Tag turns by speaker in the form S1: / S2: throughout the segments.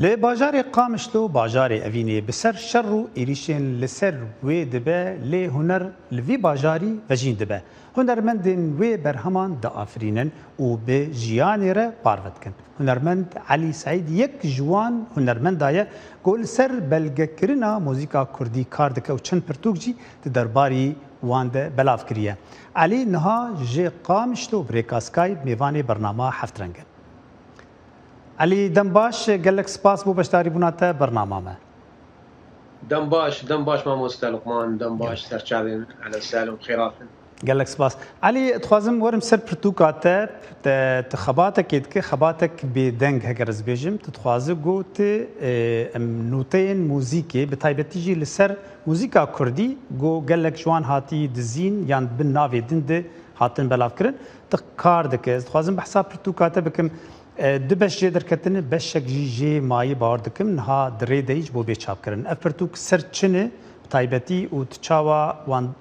S1: لی باجاری قامشلو باجاری اوینی بسر شر و ایریشین لسر وی دبه لی هنر لوی باجاری وجین دبه هنرمندین وی برهمان دا آفرینن و به جیانی را پاروت کن هنرمند علی سعید یک جوان هنرمند دایه گل سر بلگه کرنا موزیکا کردی کار دکه و چند پرتوک جی درباری وانده بلاف کریه علی نها جی قامشلو بریکاسکای میوان برنامه هفت رنگن علی دمباش قالك سباس بو بشتاري بناتا برنامج ما
S2: دمباش ما مستلقمان دمباش سرچاوين على السلام خيرات
S1: قالك سباس علي تخوازم ورم سر برتوكاتا تخباتك يدك خباتك بدنج هكرز بيجم تتخوازي قوت نوتين موزيكي بتايبتيجي لسر موزيكا كردي قو قالك جوان هاتي دزين يعني بالنافي دند هاتن بلاف كرن تقار دك تخوازم بحساب برتوكاتا بكم دبش جدر کتنه بشک جی مایی باردکم نها دری دیج بو بیچاب کرن افرتوک سرچنه تایبتی و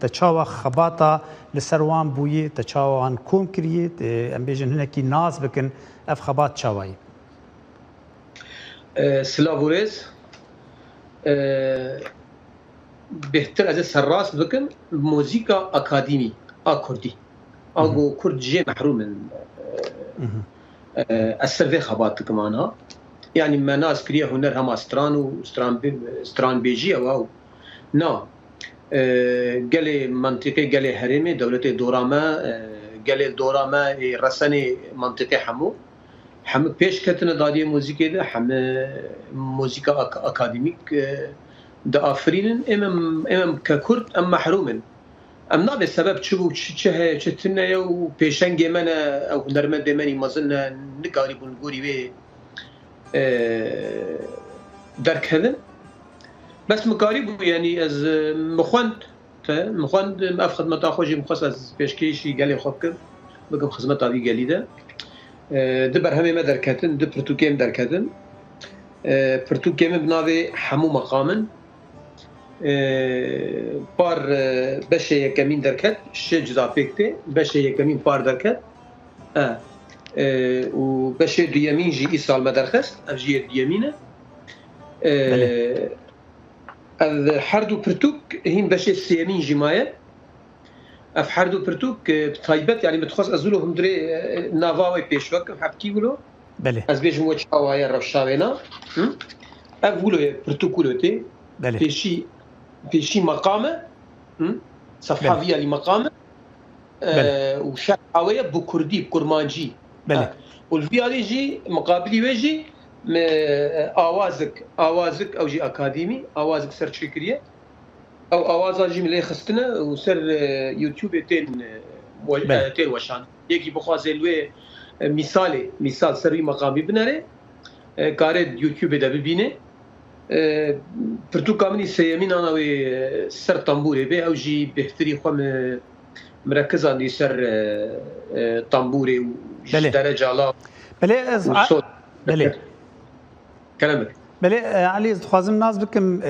S1: تچاوا خباتا لسروان بویه تچاوان کوم کریه ام بیجن هنه کی ناز بکن اف خبات چاوایی
S2: سلاووريز بهتر از سراس بکن موزیکا اکادمی آکردی آگو کرد جی محروم السرفي خبات كمانها يعني ما ناس كريه هنر هم ستران بيجي او نا قال منطقه قال هرمي دولة دوراما قال دوراما رسني منطقه حمو بيش كتنا دادي موسيقى ده حم موسيقى اكاديميك دا افرين امم ككرد ام محرومن ام نابه سبب چه تنه و پیشنگ من او هنرمند منی مازن نگاری بونگوری و درک هدن بس مقاری بو یعنی از مخوند اف خدمت آخوشی مخص از پیشکیشی گلی خوب کرد بگم خدمت آوی گلی ده ده برهمه ما درکتن ده پرتوکیم درکتن پرتوکیم بناوه همو مقامن پار بشه یکمین درکت شه جدا فکته بشه یکمین پار درکت و بشه دیمین جی ای سال مدرخست اف جی دیمینه از هر دو پرتوک هین بشه سیمین جی مایه اف هر دو پرتوک بطایبت یعنی متخص ازولو هم دره نواوی پیشوکم حبکی ولو از بیجم و چاوهای رفشاوینا اف ولو پرتوک ولو تی پیشی مقامه صفحویه لمقامه وشعوية بكردي بكرمانجي والفيالي جي مقابلي ويجي اوازك او جي اكاديمي اوازك سر شكريه او اوازا جي ملي خستنا وسر يوتيوب تين وشان يجي بخوازي لوي مثال سري مقامي بناري كارد يوتيوب ده ببينه پرتو کامنی سیمین آنها و سر تنبوره به او جی بهتری خو مرکز آنی سر تنبوره و درجه علا
S1: بله
S2: کلامك
S1: بله علی خوازم ناز بکم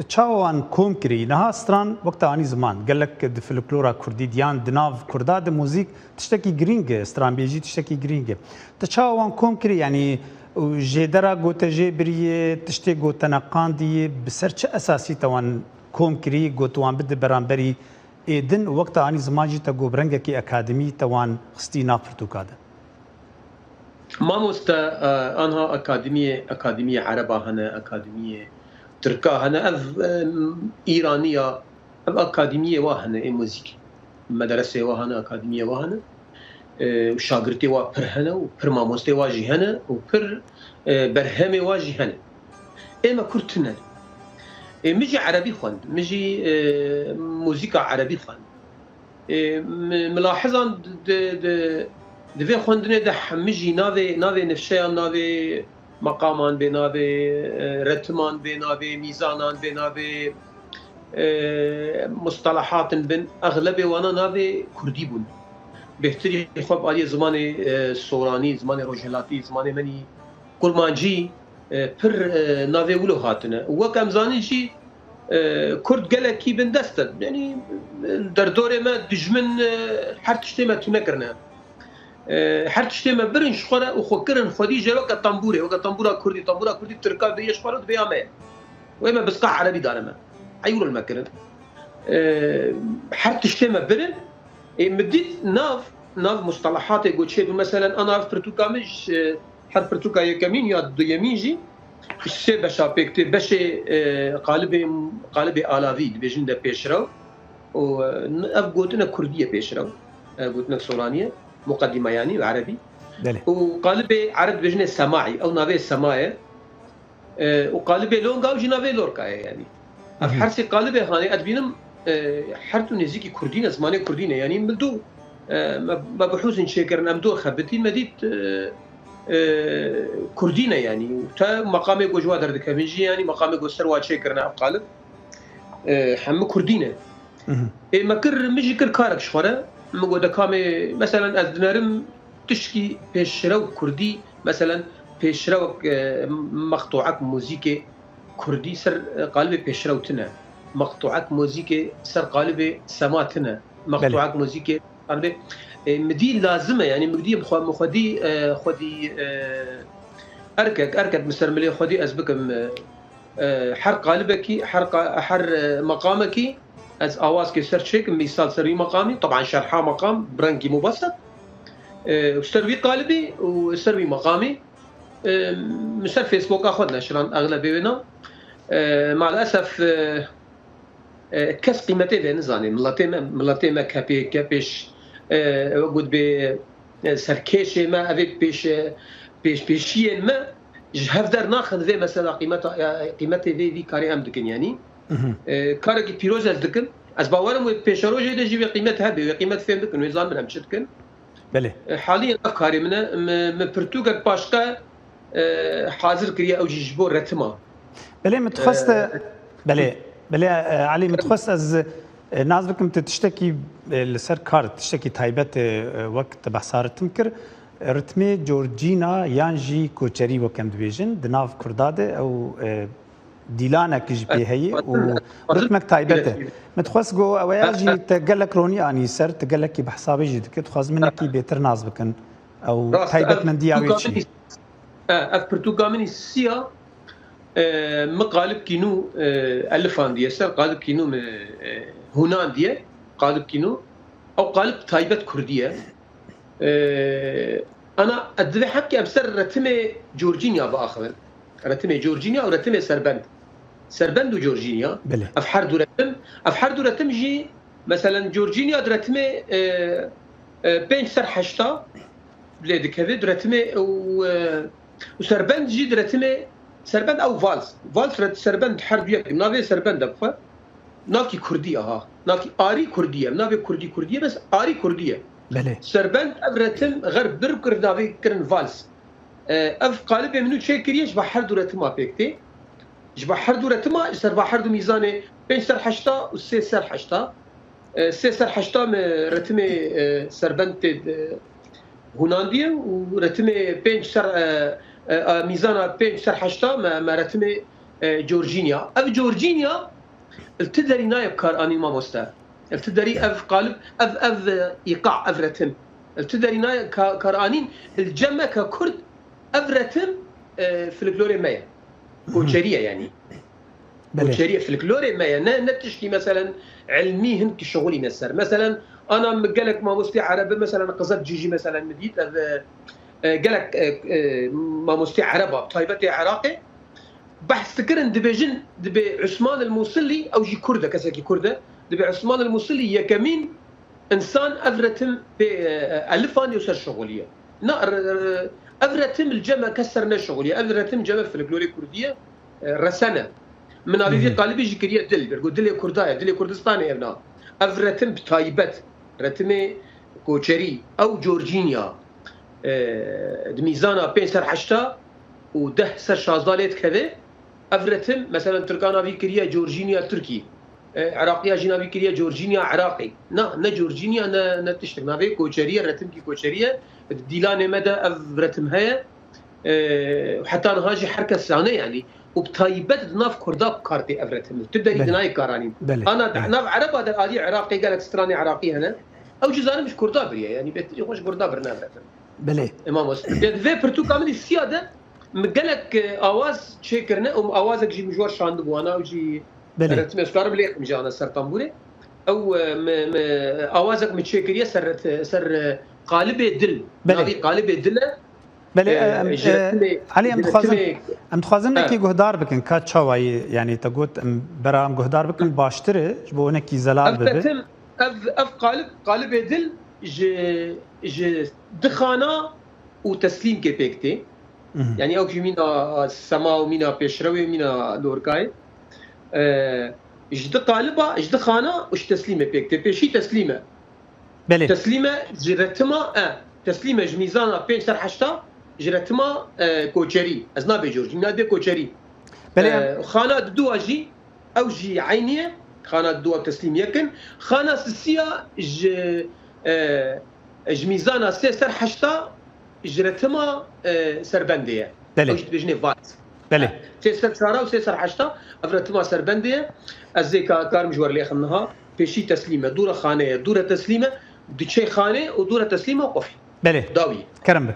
S1: چاوان کوم کری نها ستران وقت آنی زمان گلک دفلکلورا کردی دیان دناو کردا د موزیک تشتکی گرینگ ستران بیجی تشتکی گرینگ تچاوان کوم کری یعنی و جدرا گوته جبریه تشتی گوته نقاندی بسر چه اساسی توان کوم کری گوتوان بده برانبری ایدن وقت آنی زمانجی تا گو برنگه کی اکادمی توان خستی نافرتو کاده
S2: ما مستا آنها اکادمی عربا هنه اکادمی ترکا هنه اف ایرانیا اف اکادمی واهنه ای موزیک مدرسه واهنه اکادمی واهنه و شاگرتی وا پر هنه و پر ماموسته واجی هنه و پر برهمه واجی هنه اما کرتنه مجي عربي خوان مجي موسيقى عربي خوان ملاحظا دفي خوندنه ده مجي ناوي نفشيان ناوي مقامان بناوي رتمان بناوي ميزانان بناوي مصطلحات بن اغلبه وانا ناوي كردي بون بهتري خوب علي زمان سوراني زمان روجلاتی زمان مني كرمانجي پر ناوي ولو هاتنه وكم زاني شي كرد قال كي بن دستت يعني در دوره ما دجمن هر تشتي ما تنكرنا هر تشتي ما برنش خورا وخكرن خديجه وقت طنبوره وقت طنبوره كردي تركا بيش خورا بيامه وما بسقع عربي دارما عيور المكرن هر تشتي ما برن مديت ناف مصطلحات يقول شيء مثلا انا عرفت برتوكا مش حرف برتوكا يمين يا يمينجي الشيء بشابكتي باش قالبي آلاوي بيجن ده بيشرو وأفقوتنا كردية بيشرو قلتنا سورانية مقدمة يعني عربي وقالبي عرب بيجن سماعي أو نافي سماعي وقالبي لونغا وجنافي لوركا يعني حرسي قالبي هاني أدبينم حرتو نزيكي كردينة زماني كردينة يعني مدو ما بحوز نشكر أمدو خبتي مديت كردينة يعني تا مقامي جوجوا درد كميجي يعني مقامي جو سروات شكرنا قالب حم كردينة ما كر مجي كر كارك شخورة مقول دكامي مثلا أذنرم تشكي بيشرو كردي مثلا بيشرو مقطوعك موسيقى كردي سر قالبي بيشرو تنا مقطوعك موسيقى سر قالبي سماتنا مقطوعك موسيقى قالبي مدي لازمه يعني مدي خدي اركك مسترملي خدي اسبكم حر قالبك حر مقامك از اواسك سرشيك مثال سري مقامي طبعا شرحه مقام برنكي مبسط وسروي قالبي وسروي مقامي مثل فيسبوك اخذنا شلون اغلبينا مع الاسف كاس قيمتي لنزاني ملاتي ما كابيش وجود بسركيشة ما أبيك بيشيء ما هفدر ناخذ ذي مثلا قيمته ذي كاري أم دكن يعني كارك بيروز دكن أسبوعهم وبيشروجي ده جيب قيمتها بقيمة فين دكن ويزان من همش دكن حاليا أفكاري من برتوغا باشقة حاضر كريا أو جيجبور رتما
S1: متخصص بلي علي متخصص از ناس بكم تشتكي لسر كارت تشتكي تايبت وقت بحثار تمكر رتمي جورجينا يانجي كوتشري وكم دبيجن دناف كرداده او ديلانا كج بي هي ورتمك تايبته متخص جو اوياجي تقلك روني اني سر تقلك بحسابي جد تخص منك بيتر ناس بكن او تايبت من دياويتشي
S2: اف برتوغامني سيا مقالب كينو الفان دي سر قالب كينو هولندية قالب كينو أو قالب تايبت كردية أنا أدري حكي أبصر رتمي جورجينيا بآخر رتمي جورجينيا أو رتمي سربند وجورجينيا أفحر دو رتم جي مثلا جورجينيا رتمي بين سر حشتا بلاد كذا رتمي وسربند جي رتمي سربند أو فالس سربند حرب يك نافي سربند أبفا ناكي كردية ها ناكي آري كردية نافي كردية بس آري كردية سربند أبرتم غرب بركر نافي كرن فالس أف قالب منو شيء كريش بحر دورة ما بيكتي بحر دورة ما سر بحر دو ميزانه بين سر حشتا وسي سر حشتا سي سر حشتا رتمي سربند هولندية ورتمي بين سر ميزانه بين سر حشتا ما رتمي جورجينيا أف جورجينيا التدري نايب كار اني ما مستا التدري اف قالب اف ايقاع افرتم التدري نايب كارانين الجمع ككرد افرتم فلكلوري مايا كوتشريه يعني كوتشريه فلكلوري مايا نتشكي مثلا علمي هن كشغلي نسر مثلا انا مقالك ما مستي عرب مثلا قصد جيجي مثلا مديت قالك ما مستي عربه طيبتي عراقي بحث كرن دبيجن دبي عثمان الموصلي او جي كرده كسكي كرده دبي عثمان الموصلي يكمين انسان افرتم بالفان يسر شغليه افرتم الجمع كسرنا شغليه افرتم جمع في الفلوري كرديه رسنه من ابي قالبي جي كريه دل بيقول دل كردايه دل كردستاني ابنا افرتم بتايبت رتمي كوتشري او جورجينيا دميزانا بين سر حشتا وده سر شازاليت كذا افرتم مثلا تركانا بكريه جورجينيا تركي عراقيه جينا بكريه جورجينيا عراقي نا جورجينيا نا تشتغل نافي كوتشريه رتم كي كوتشريه ديلان مدى افرتم هي وحتى انا هاجي حركه ثانيه يعني وبتايبت ناف كرداب كارتي افرتم تبدا دناي كاراني انا ناف عرب هذا الالي عراقي قالك ستراني عراقي هنا او جزاني مش كرداب يعني بيت يخش كرداب برنامج
S1: بله
S2: مامۆستا دەبێ پرتوکاملی سیادە مگەلک ئاواز چێکردنە ئەو ئاوازێک ژی مژوار شاندبووانە وجی رتمێشکارم لێ میجانە سەرتانبورێ ئەو ئاوازێک مچێکریە سەر قالبێ دل قالبێ دلە
S1: علی ئەم دخوازم نەکی گوهدار بکەن کات چاوایی یعنی تەگوت بەرا ئەم گوهدار بکەن باشترە بۆ نەکی زەلال ببێ
S2: ئەف قالبێ دل دخانە و تەسلیم کێ پێکتێ يعني او مينا السماء ومينا بيشروي ومينا دوركاي اجد قالبه اجد خانه وش تسليمه بيك تبيشي تسليمه
S1: بله
S2: تسليمه جرتما تسليمه جميزانا بين سر حشتا جرتما كوچري ازنا بجورج مينا بي كوچري
S1: بله
S2: خانه دو اجي او جي عينيه خانه دو تسليم يكن خانه سيا جميزانا سر حشتا جرتما سربنديه
S1: بله
S2: بجني فات
S1: بله
S2: سر شارع وسر حشتا افرتما سربنديه الزيكا كار مجور لي خنها بشي تسليمه دوره خانه دوره تسليمه دشي خانه ودوره تسليمه وقفي
S1: بله
S2: داوي
S1: كرم بك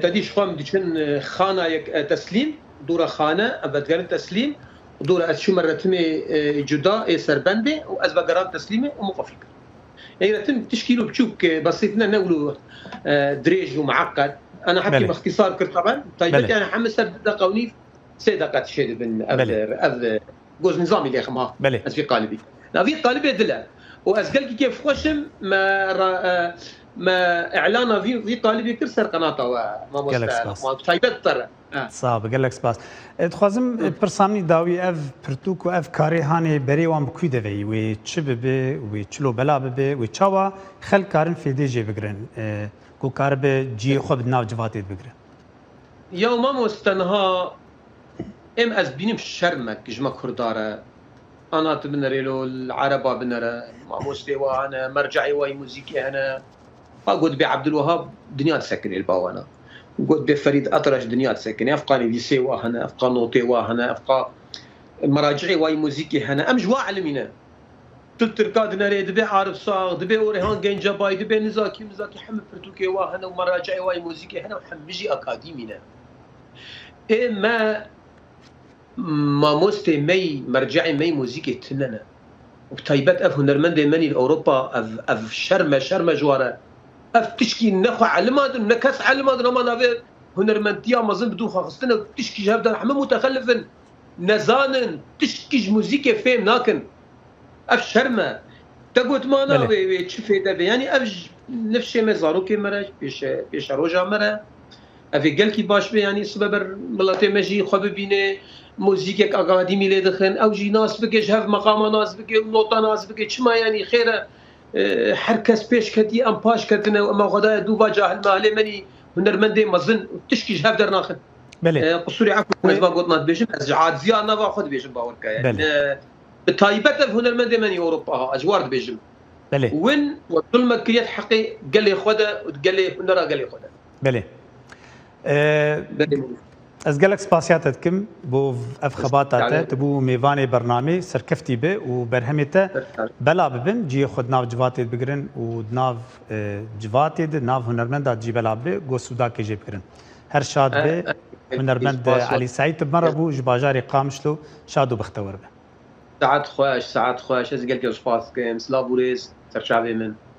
S2: تديش فهم ديشن خانة تسليم دورة خانة أبدغان تسليم ودورة أشو مرتمي جدا سربندة وأزبقران تسليمة ومقفلة يعني رتم تشكيله بشوك بسيطنا نقوله دريج ومعقد أنا حكي باختصار كر طبعا طيب أنا حمس دقة ونيف 6 دقات شيء بن أذ جوز نظامي اللي خمها أزفي قالبي نافي قالبي دلها وأزقلك كيف خوشم ما اعلانه في طالبي كرسر قناته وما طيبت ترى
S1: صعب قال لك سباس تخازم برسامني داوي اف برتوك اف كاري هاني بري وام كويدوي وي تشببي وي تشلو بلابي وي تشاوا خل كارن في دي جي بغرن كو كارب جي خب ناو جواتيت بغرن
S2: يوم ما مستنها ام از بينم شرمك جما كرداره انا تبنريلو العربه بنره ما مستوى انا مرجعي واي موسيقي انا قلت بعبد الوهاب دنيا تسكن الباوانا قلت بفريد أطرش دنيا تسكن أفقاني فيسي واهنا أفقا نوتي واهنا أفقا مراجعي واي موسيقي هنا أم جوا علمنا تلتركاد ناري دبي عارف صاغ دبي أوريهان جنجباي دبي نزاكي حمد برتوكي واهنا ومراجعي واي موسيقي هنا وحمجي أكاديمينا ما مستي مي مرجعي مي موسيقي تننا وبتايبات أف هنرمندي مني الأوروبا أف شرمة جوارة اف تشكي نخو علمات نكس علمات ما نافي هنرمنديا مازن بدو خاصتنا تشكي جاب در حمام متخلفن نزانن تشكي موزيكا فهم ناكن اف شرمه تقول ما انا تشوفي ده يعني اف نفس ما زاروكي مرا بيش روجا مرا افي قال كي باش يعني سبب ملاتي ماشي خو ببينه موزيكا اكاديمي لي دخن او جي ناس بك جهاف مقام ناس بك نوطه ناس بك شما يعني خيره حركس بيش كدي ام باش كتنا ما غدا دوبا جاهل مالي مني هنرمندي مزن تشكي جهاف در ناخذ قصوري عفوا ما قلنا بيجم عاد زيان نبا خذ بيجم باوركا يعني بتايبت هنرمندي من اوروبا اجوار بيجم وين وظلمك كريت حقي قال لي خذا وقال لي نرى قال لي خذا
S1: بله از گلک سپاسیاتت کم بو اف خباتات تبو میوان برنامه سرکفتی به و برهمته بلا ببن جی خود ناو جواتید بگرن و ناو جواتید ناو هنرمند جی بلا به گو سودا که جی بگرن هر شاد به هنرمند علی سعید مره بو جباجاری قامشلو شاد و بختور به
S2: ساعات خوش از گلک سپاس کم سلابوریس سرچاوی من